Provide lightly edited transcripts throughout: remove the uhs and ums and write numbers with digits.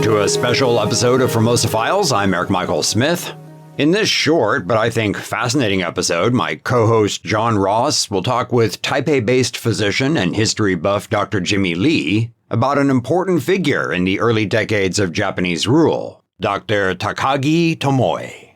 Welcome to a special episode of Formosa Files. I'm Eric Michael Smith. In this short, but I think fascinating episode, my co-host John Ross will talk with Taipei-based physician and history buff Dr. Jimmy Lee about an important figure in the early decades of Japanese rule, Dr. Takagi Tomoe.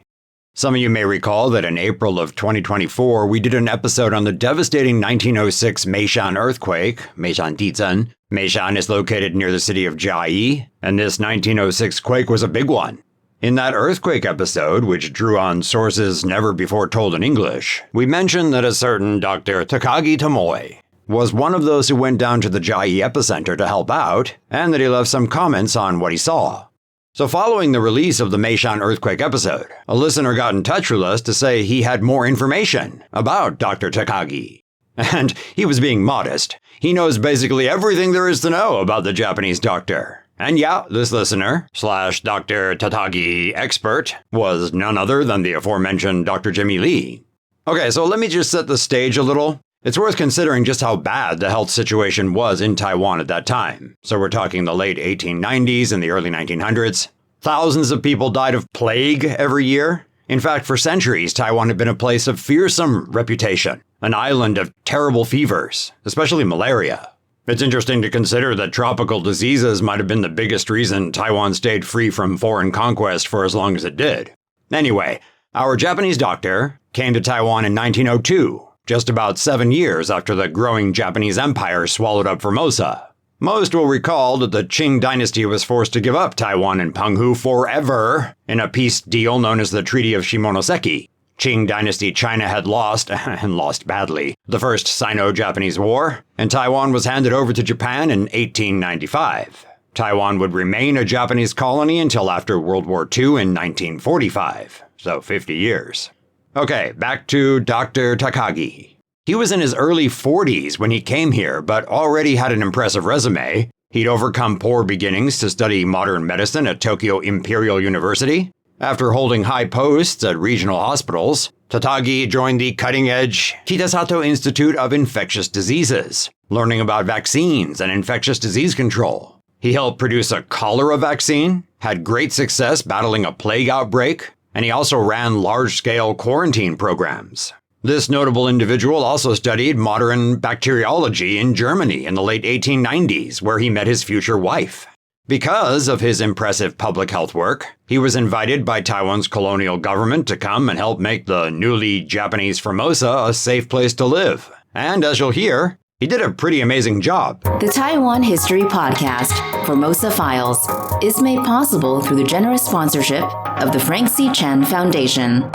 Some of you may recall that in April of 2024, we did an episode on the devastating 1906 Meishan earthquake, Meishan Dizhen. Meishan is located near the city of Jiayi, and this 1906 quake was a big one. In that earthquake episode, which drew on sources never before told in English, we mentioned that a certain Dr. Takagi Tomoe was one of those who went down to the Jiayi epicenter to help out, and that he left some comments on what he saw. So following the release of the Meishan earthquake episode, a listener got in touch with us to say he had more information about Dr. Takagi. And he was being modest. He knows basically everything there is to know about the Japanese doctor. And yeah, this listener, / Dr. Takagi expert, was none other than the aforementioned Dr. Jimmy Lee. Okay, so let me just set the stage a little. It's worth considering just how bad the health situation was in Taiwan at that time. So we're talking the late 1890s and the early 1900s. Thousands of people died of plague every year. In fact, for centuries, Taiwan had been a place of fearsome reputation, an island of terrible fevers, especially malaria. It's interesting to consider that tropical diseases might have been the biggest reason Taiwan stayed free from foreign conquest for as long as it did. Anyway, our Japanese doctor came to Taiwan in 1902. Just about 7 years after the growing Japanese empire swallowed up Formosa. Most will recall that the Qing dynasty was forced to give up Taiwan and Penghu forever in a peace deal known as the Treaty of Shimonoseki. Qing dynasty China had lost, and lost badly, the First Sino-Japanese War, and Taiwan was handed over to Japan in 1895. Taiwan would remain a Japanese colony until after World War II in 1945, so 50 years. Okay, back to Dr. Takagi. He was in his early 40s when he came here, but already had an impressive resume. He'd overcome poor beginnings to study modern medicine at Tokyo Imperial University. After holding high posts at regional hospitals, Takagi joined the cutting-edge Kitasato Institute of Infectious Diseases, learning about vaccines and infectious disease control. He helped produce a cholera vaccine, had great success battling a plague outbreak, and he also ran large-scale quarantine programs. This notable individual also studied modern bacteriology in Germany in the late 1890s, where he met his future wife. Because of his impressive public health work, he was invited by Taiwan's colonial government to come and help make the newly Japanese Formosa a safe place to live. And as you'll hear, he did a pretty amazing job. The Taiwan History Podcast, Formosa Files, is made possible through the generous sponsorship of the Frank C. Chen Foundation.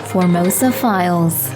Formosa Files.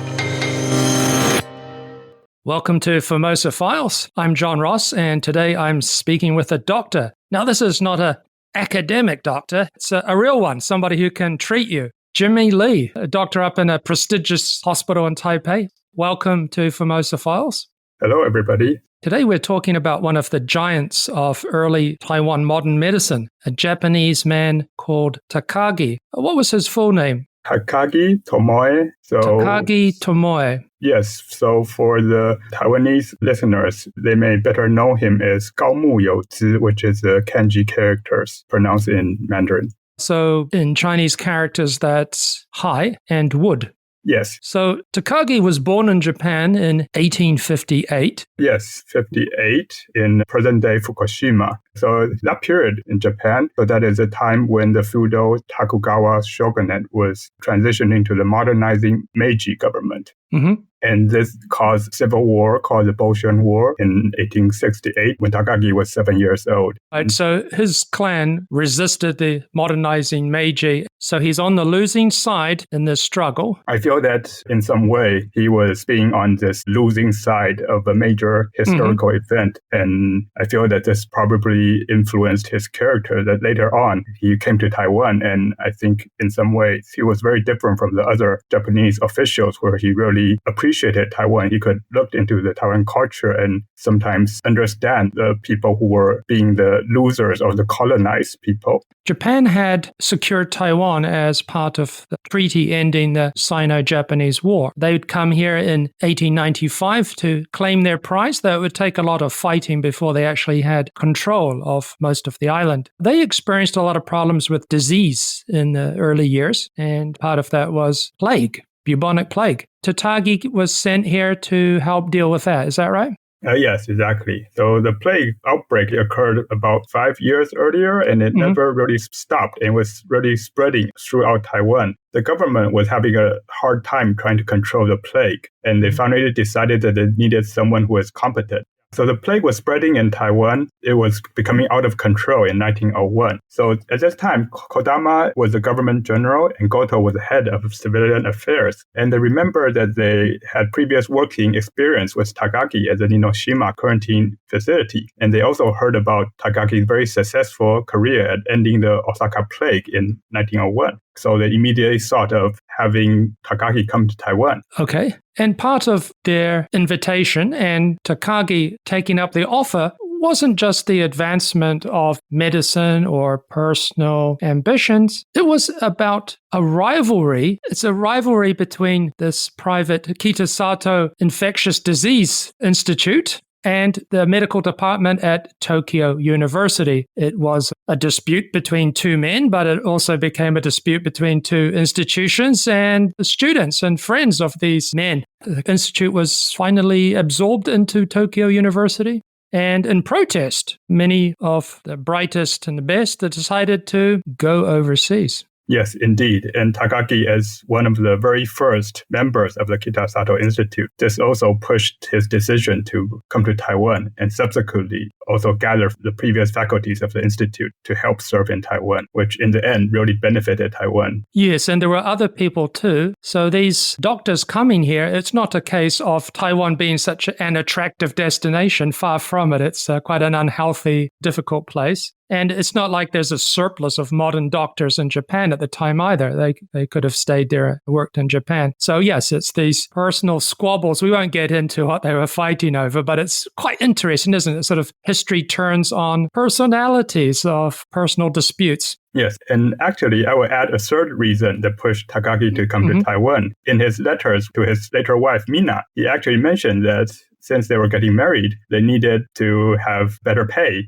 Welcome to Formosa Files. I'm John Ross, and today I'm speaking with a doctor. Now, this is not an academic doctor. It's a real one, somebody who can treat you. Jimmy Lee, a doctor up in a prestigious hospital in Taipei. Welcome to Formosa Files. Hello, everybody. Today we're talking about one of the giants of early Taiwan modern medicine, a Japanese man called Takagi. What was his full name? Takagi Tomoe. Takagi Tomoe. Yes, so for the Taiwanese listeners, they may better know him as Gao Mu Youzi, which is the kanji characters pronounced in Mandarin. So in Chinese characters, that's high and wood. Yes. So Takagi was born in Japan in 1858. Yes, 58 in present-day Fukushima. So that period in Japan, so that is a time when the feudal Tokugawa shogunate was transitioning to the modernizing Meiji government. Mm-hmm. And this caused civil war called the Boshin War in 1868 when Takagi was 7 years old. Right, so his clan resisted the modernizing Meiji. So he's on the losing side in this struggle. I feel that in some way he was being on this losing side of a major historical event. And I feel that this probably influenced his character, that later on he came to Taiwan. And I think in some ways he was very different from the other Japanese officials where he really appreciated appreciated Taiwan. He could look into the Taiwan culture and sometimes understand the people who were being the losers or the colonized people. Japan had secured Taiwan as part of the treaty ending the Sino-Japanese War. They'd come here in 1895 to claim their prize, though it would take a lot of fighting before they actually had control of most of the island. They experienced a lot of problems with disease in the early years, and part of that was plague, bubonic plague. Takagi was sent here to help deal with that. Is that right? Yes, exactly. So the plague outbreak occurred about 5 years earlier, and it never really stopped and was really spreading throughout Taiwan. The government was having a hard time trying to control the plague, and they finally decided that they needed someone who was competent. So the plague was spreading in Taiwan. It was becoming out of control in 1901. So at this time, Kodama was the government general and Goto was the head of civilian affairs. And they remember that they had previous working experience with Takagi at the Ninoshima quarantine facility. And they also heard about Takagi's very successful career at ending the Osaka plague in 1901. So they immediately thought of having Takagi come to Taiwan. Okay. And part of their invitation and Takagi taking up the offer wasn't just the advancement of medicine or personal ambitions. It was about a rivalry. It's a rivalry between this private Kitasato Infectious Disease Institute and the medical department at Tokyo University. It was a dispute between two men, but it also became a dispute between two institutions and the students and friends of these men. The institute was finally absorbed into Tokyo University. And in protest, many of the brightest and the best decided to go overseas. Yes, indeed. And Takagi, as one of the very first members of the Kitasato Institute, this also pushed his decision to come to Taiwan and subsequently also gather the previous faculties of the institute to help serve in Taiwan, which in the end really benefited Taiwan. Yes, and there were other people too. So these doctors coming here, it's not a case of Taiwan being such an attractive destination. Far from it. It's quite an unhealthy, difficult place. And it's not like there's a surplus of modern doctors in Japan at the time either. They could have stayed there, worked in Japan. So yes, it's these personal squabbles. We won't get into what they were fighting over, but it's quite interesting, isn't it? Sort of history turns on personalities of personal disputes. Yes, and actually, I will add a third reason that pushed Takagi to come to Taiwan. In his letters to his later wife, Mina, he actually mentioned that since they were getting married, they needed to have better pay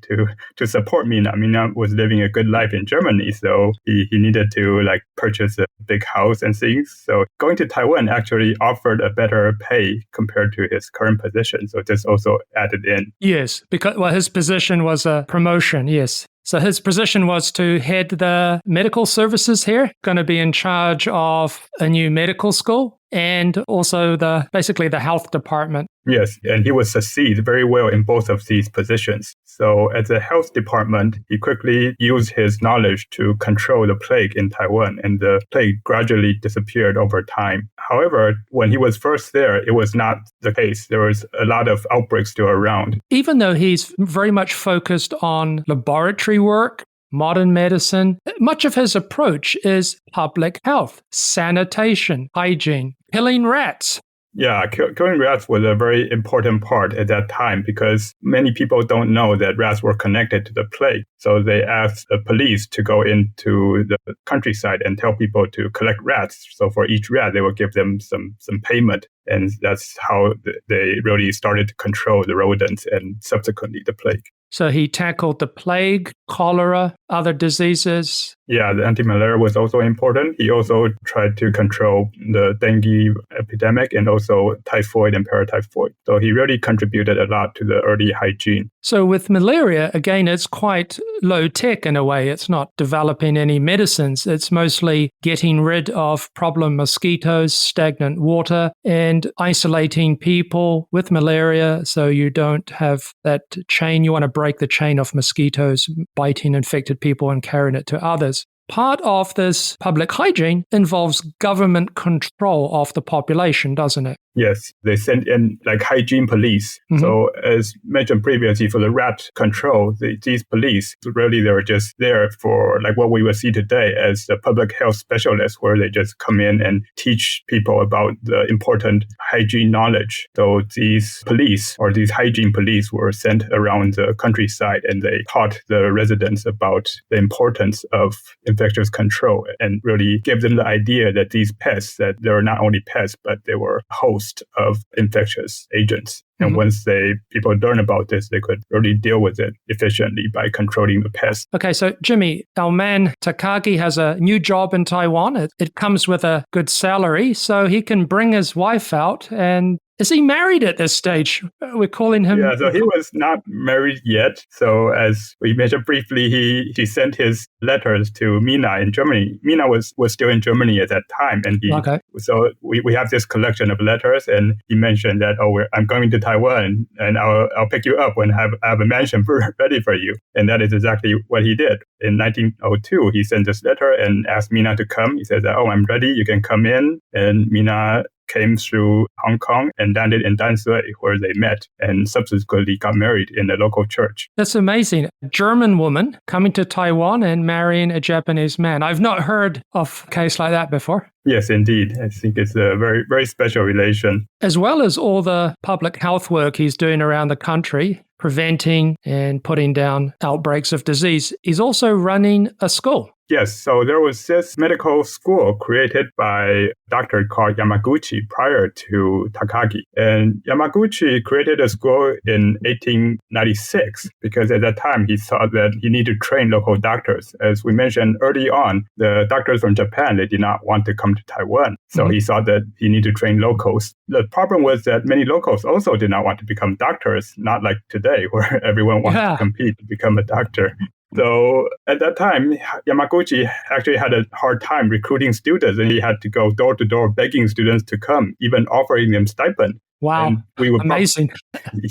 to support Mina. Mina was living a good life in Germany, so he needed to purchase a big house and things. So going to Taiwan actually offered a better pay compared to his current position. So this also added in. Yes, because his position was a promotion, yes. So his position was to head the medical services here, going to be in charge of a new medical school and also basically the health department. Yes, and he would succeed very well in both of these positions. So at the health department, he quickly used his knowledge to control the plague in Taiwan, and the plague gradually disappeared over time. However, when he was first there, it was not the case. There was a lot of outbreaks still around. Even though he's very much focused on laboratory work, modern medicine, much of his approach is public health, sanitation, hygiene, killing rats. Yeah, killing rats was a very important part at that time because many people don't know that rats were connected to the plague. So they asked the police to go into the countryside and tell people to collect rats. So for each rat, they would give them some payment. And that's how they really started to control the rodents and subsequently the plague. So he tackled the plague, cholera, other diseases. Yeah, the anti-malaria was also important. He also tried to control the dengue epidemic and also typhoid and paratyphoid. So he really contributed a lot to the early hygiene. So with malaria, again, it's quite low tech in a way. It's not developing any medicines. It's mostly getting rid of problem mosquitoes, stagnant water, and isolating people with malaria so you don't have that chain. You want to break the chain of mosquitoes biting infected people and carrying it to others. Part of this public hygiene involves government control of the population, doesn't it? Yes, they sent in like hygiene police. Mm-hmm. So as mentioned previously, for the rat control, these police, really they were just there for like what we would see today as the public health specialists, where they just come in and teach people about the important hygiene knowledge. So these police or these hygiene police were sent around the countryside, and they taught the residents about the importance of infectious control and really give them the idea that these pests, that they were not only pests, but they were host of infectious agents. And once people learn about this, they could really deal with it efficiently by controlling the pests. Okay, so Jimmy, our man Takagi has a new job in Taiwan. It comes with a good salary, so he can bring his wife out. And is he married at this stage? We're calling him... Yeah, so he was not married yet. So as we mentioned briefly, he sent his letters to Mina in Germany. Mina was still in Germany at that time. And so we have this collection of letters, and he mentioned that, I'm going to Taiwan, and I'll pick you up when I have a mansion ready for you. And that is exactly what he did. In 1902, he sent this letter and asked Mina to come. He said, I'm ready, you can come in. And Mina came through Hong Kong and landed in Danshui, where they met and subsequently got married in a local church. That's amazing. A German woman coming to Taiwan and marrying a Japanese man. I've not heard of a case like that before. Yes, indeed. I think it's a very, very special relation. As well as all the public health work he's doing around the country, preventing and putting down outbreaks of disease, he's also running a school. Yes, so there was this medical school created by a doctor called Yamaguchi prior to Takagi. And Yamaguchi created a school in 1896 because at that time he thought that he needed to train local doctors. As we mentioned early on, the doctors from Japan, they did not want to come to Taiwan. So he thought that he needed to train locals. The problem was that many locals also did not want to become doctors, not like today where everyone wants to compete to become a doctor. So at that time, Yamaguchi actually had a hard time recruiting students, and he had to go door to door begging students to come, even offering them stipend. Wow, amazing.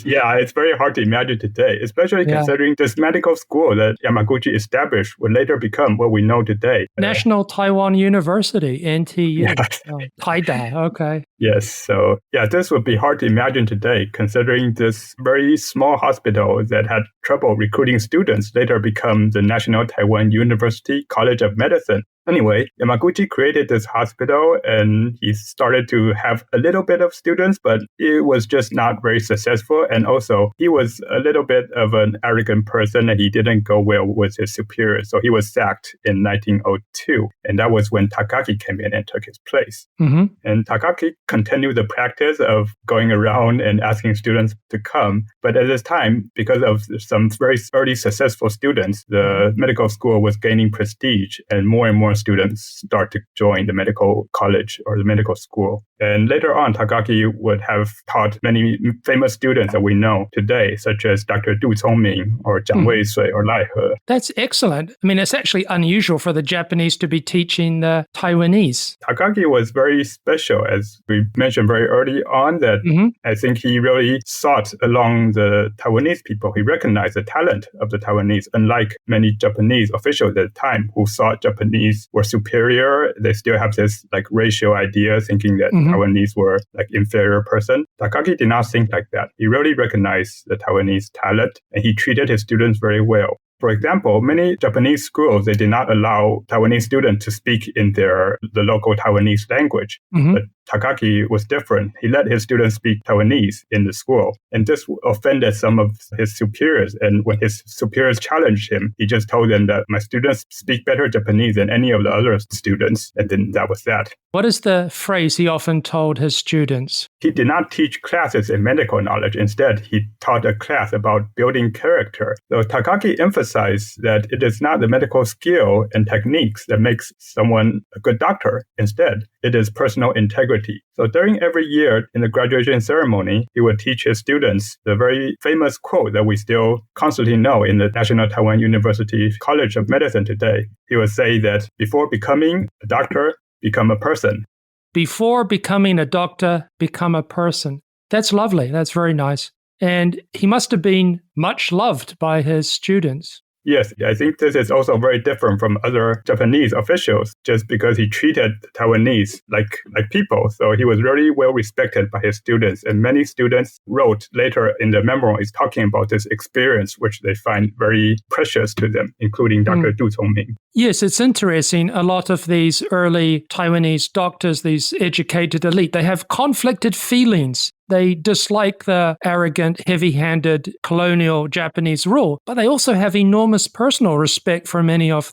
Yeah, it's very hard to imagine today, especially considering this medical school that Yamaguchi established would later become what we know today. National Taiwan University, NTU. Yes. Taidai, okay. Yes, so this would be hard to imagine today, considering this very small hospital that had trouble recruiting students later become the National Taiwan University College of Medicine. Anyway, Yamaguchi created this hospital, and he started to have a little bit of students, but it was just not very successful. And also, he was a little bit of an arrogant person, and he didn't go well with his superiors. So he was sacked in 1902. And that was when Takagi came in and took his place. And Takagi continued the practice of going around and asking students to come. But at this time, because of some very early successful students, the medical school was gaining prestige, and more students start to join the medical college or the medical school. And later on, Takagi would have taught many famous students that we know today, such as Dr. Du Congming or Jiang Weisui or Lai He. That's excellent. I mean, it's actually unusual for the Japanese to be teaching the Taiwanese. Takagi was very special, as we mentioned very early on, that I think he really sought along the Taiwanese people. He recognized the talent of the Taiwanese, unlike many Japanese officials at the time who thought Japanese were superior. They still have this like racial idea, thinking that Taiwanese were like inferior person. Takagi did not think like that. He really recognized the Taiwanese talent, and he treated his students very well. For example, many Japanese schools, they did not allow Taiwanese students to speak in the local Taiwanese language. But Takagi was different. He let his students speak Taiwanese in the school. And this offended some of his superiors. And when his superiors challenged him, he just told them that my students speak better Japanese than any of the other students. And then that was that. What is the phrase he often told his students? He did not teach classes in medical knowledge. Instead, he taught a class about building character. So Takagi emphasized that it is not the medical skill and techniques that makes someone a good doctor. Instead, it is personal integrity. So during every year in the graduation ceremony, he would teach his students the very famous quote that we still constantly know in the National Taiwan University College of Medicine today. He would say that before becoming a doctor, become a person. Before becoming a doctor, become a person. That's lovely. That's very nice. And he must have been much loved by his students. Yes, I think this is also very different from other Japanese officials, just because he treated Taiwanese like people. So he was really well respected by his students. And many students wrote later in the memoirs talking about this experience, which they find very precious to them, including Dr. Du Congming. Yes, it's interesting. A lot of these early Taiwanese doctors, these educated elite, they have conflicted feelings. They dislike the arrogant, heavy-handed colonial Japanese rule, but they also have enormous personal respect for many of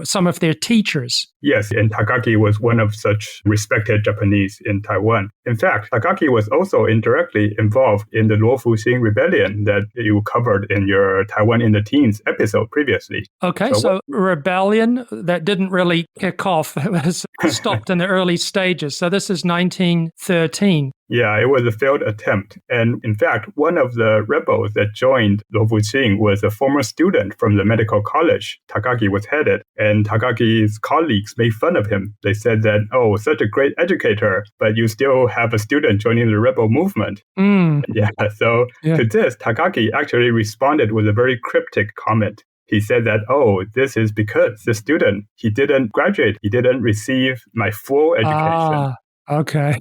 some of their teachers. Yes, and Takagi was one of such respected Japanese in Taiwan. In fact, Takagi was also indirectly involved in the Luofuxing rebellion that you covered in your Taiwan in the Teens episode previously. Okay, so rebellion that didn't really kick off. It was stopped in the early stages. So this is 1913. Yeah, it was a failed attempt. And in fact, one of the rebels that joined Luofuxing was a former student from the medical college Takagi was headed. And Takagi's colleagues made fun of him. They said that, oh, such a great educator, but you still have a student joining the rebel movement. Yeah, so to this, Takagi actually responded with a very cryptic comment. He said that, oh, this is because the student, he didn't graduate. He didn't receive my full education. Okay.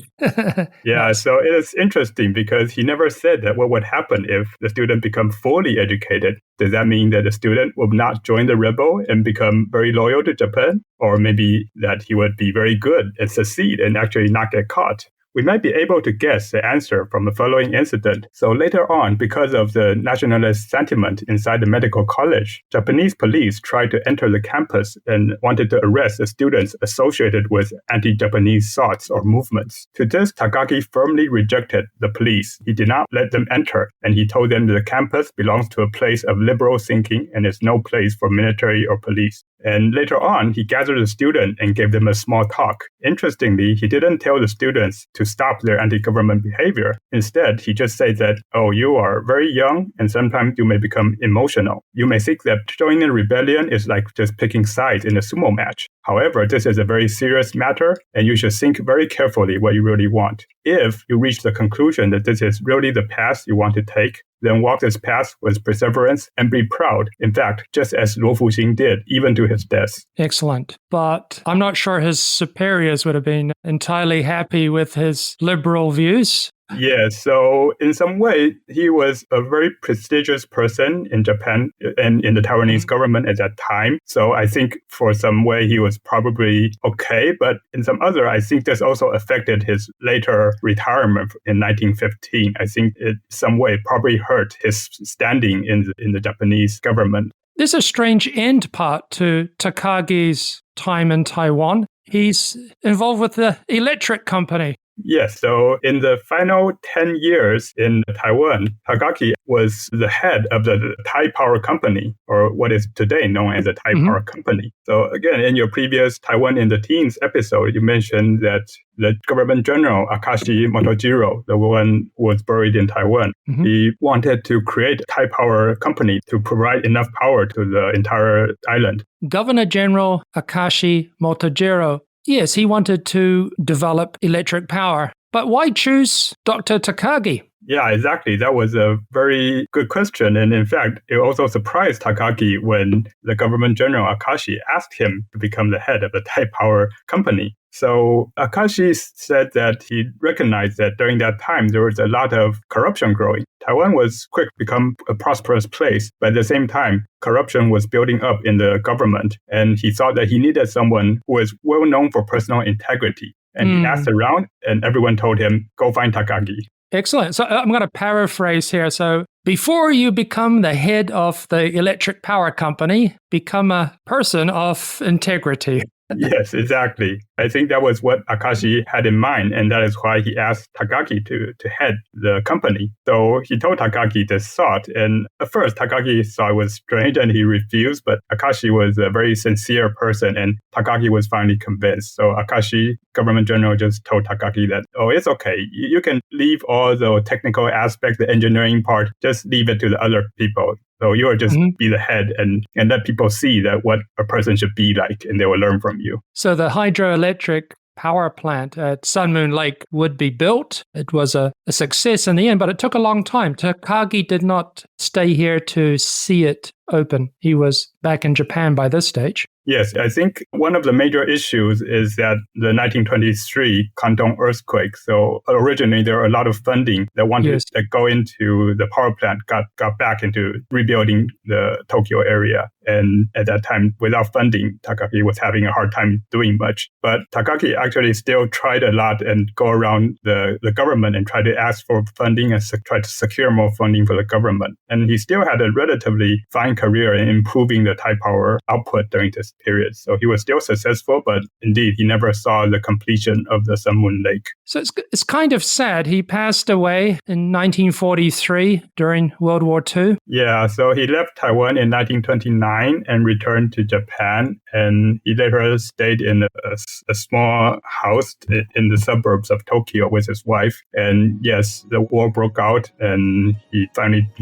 Yeah, so it is interesting because he never said that what would happen if the student become fully educated. Does that mean that the student will not join the rebel and become very loyal to Japan? Or maybe that he would be very good and succeed and actually not get caught? We might be able to guess the answer from the following incident. So later on, because of the nationalist sentiment inside the medical college, Japanese police tried to enter the campus and wanted to arrest the students associated with anti-Japanese thoughts or movements. To this, Takagi firmly rejected the police. He did not let them enter, and he told them that the campus belongs to a place of liberal thinking and is no place for military or police. And later on, he gathered the students and gave them a small talk. Interestingly, he didn't tell the students to stop their anti-government behavior. Instead, he just said that, oh, you are very young and sometimes you may become emotional. You may think that joining a rebellion is like just picking sides in a sumo match. However, this is a very serious matter and you should think very carefully what you really want. If you reach the conclusion that this is really the path you want to take, then walk this path with perseverance and be proud. In fact, just as Luofuxing did, even to his death. Excellent. But I'm not sure his superiors would have been entirely happy with his liberal views. Yes, so in some way, he was a very prestigious person in Japan and in the Taiwanese government at that time. So I think for some way he was probably okay, but in some other, I think this also affected his later retirement in 1915. I think it some way probably hurt his standing in the Japanese government. There's a strange end part to Takagi's time in Taiwan. He's involved with the electric company. Yes, so in the final 10 years in Taiwan, Takagi was the head of the Taipower company, or what is today known as the Taipower company. So again, in your previous Taiwan in the Teens episode, you mentioned that the government general, Akashi Motojiro, the one who was buried in Taiwan, he wanted to create a Taipower company to provide enough power to the entire island. Governor General Akashi Motojiro, yes, he wanted to develop electric power. But why choose Dr. Takagi? Yeah, exactly. That was a very good question. And in fact, it also surprised Takagi when the government general Akashi asked him to become the head of the Taipower company. So Akashi said that he recognized that during that time, there was a lot of corruption growing. Taiwan was quick to become a prosperous place, but at the same time, corruption was building up in the government. And he thought that he needed someone who was well known for personal integrity. And he asked around, and everyone told him, go find Takagi. Excellent. So I'm going to paraphrase here. So before you become the head of the electric power company, become a person of integrity. Yes, exactly. I think that was what Akashi had in mind, and that is why he asked Takagi to head the company. So he told Takagi this thought, and at first Takagi thought it was strange and he refused, but Akashi was a very sincere person and Takagi was finally convinced. So Akashi, government general, just told Takagi that, oh, it's okay. You can leave all the technical aspects, the engineering part, just leave it to the other people. So you are just be the head and let people see that what a person should be like, and they will learn from you. So the hydroelectric power plant at Sun Moon Lake would be built. It was a a success in the end, but it took a long time. Takagi did not stay here to see it open. He was back in Japan by this stage. Yes, I think one of the major issues is that the 1923 Kantong earthquake. So originally there were a lot of funding that wanted to go into the power plant, got back into rebuilding the Tokyo area. And at that time, without funding, Takagi was having a hard time doing much. But Takagi actually still tried a lot and go around the government and try to ask for funding and try to secure more funding for the government. And he still had a relatively fine career in improving the Taipower output during this period. So he was still successful, but indeed, he never saw the completion of the Sun Moon Lake. So it's kind of sad. He passed away in 1943 during World War II. Yeah, so he left Taiwan in 1929 and returned to Japan. And he later stayed in a small house in the suburbs of Tokyo with his wife. And yes, the war broke out and he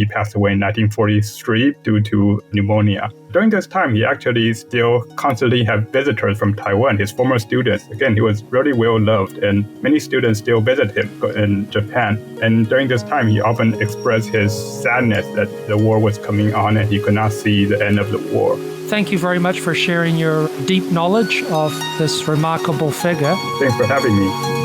passed away in 1943 due to pneumonia. During this time, he actually still constantly had visitors from Taiwan, his former students. Again, he was really well loved, and many students still visit him in Japan. And during this time, he often expressed his sadness that the war was coming on and he could not see the end of the war. Thank you very much for sharing your deep knowledge of this remarkable figure. Thanks for having me.